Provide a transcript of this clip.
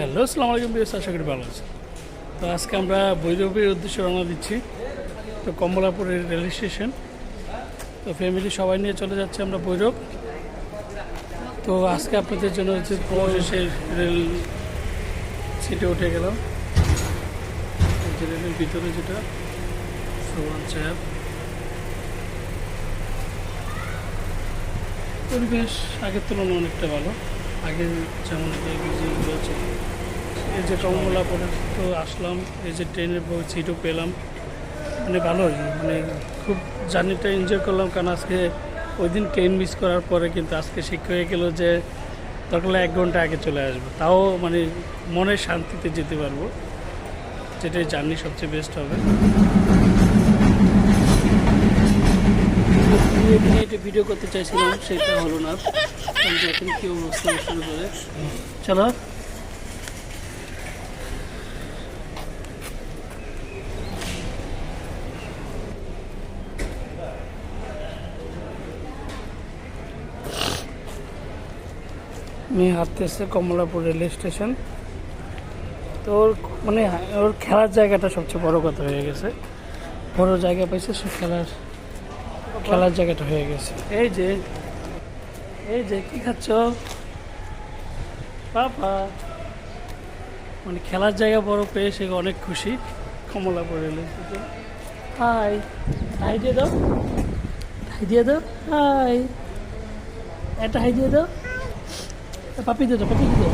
Hello, আসসালামু আলাইকুম BS, আশা করি ভালো আছে। তো আজকে আমরা ভৈরবের উদ্দেশ্যে রওনা দিচ্ছি। তো কমলাপুরের রেল স্টেশন, তো ফ্যামিলি সবাই নিয়ে চলে যাচ্ছে আমরা ভৈরব। তো আজকে আপনাদের জন্য হচ্ছে অবশেষে রেল সিটে উঠে গেলাম। এই যে রেলের ভিতরে যেটা সমান চেয়ার, পরিবেশ আগের তুলনায় অনেকটা ভালো। আগে যেমন যেগুলো ছিল, এই যে কমলাপুরে তো আসলাম, এই যে ট্রেনের সিটও পেলাম, মানে ভালোই, মানে খুব জার্নিটা এনজয় করলাম। কারণ আজকে ওই দিন ট্রেন মিস করার পরে কিন্তু আজকে শিক্ষা হয়ে গেলো যে দরকার 1 ঘন্টা আগে চলে আসবো, তাও মানে মনের শান্তিতে যেতে পারবো, যেটাই জার্নি সবচেয়ে বেস্ট হবে। এখানে একটা ভিডিও করতে চাইছিলাম, সেটা হলো না। কিন্তু এখন কি অবস্থা শুরু করে, চলো। মেয়ে হাঁটতেছে কমলাপুর রেল স্টেশন। তো ওর মানে ওর খেলার জায়গাটা সবচেয়ে বড় কথা হয়ে গেছে, বড় জায়গা পাইছে, সে খেলার জায়গাটা হয়ে গেছে। এই যে কি খাচ্ছ বাবা, মানে খেলার জায়গা বড় পেয়ে সে অনেক খুশি। Kamalapur rail station. Hi, hi দিয়ে দাও, হাই দিয়ে দাও, হাই, একটা হাই দিয়ে দাও, পাপি দিয়ে দাও, পাপি দিয়ে দাও।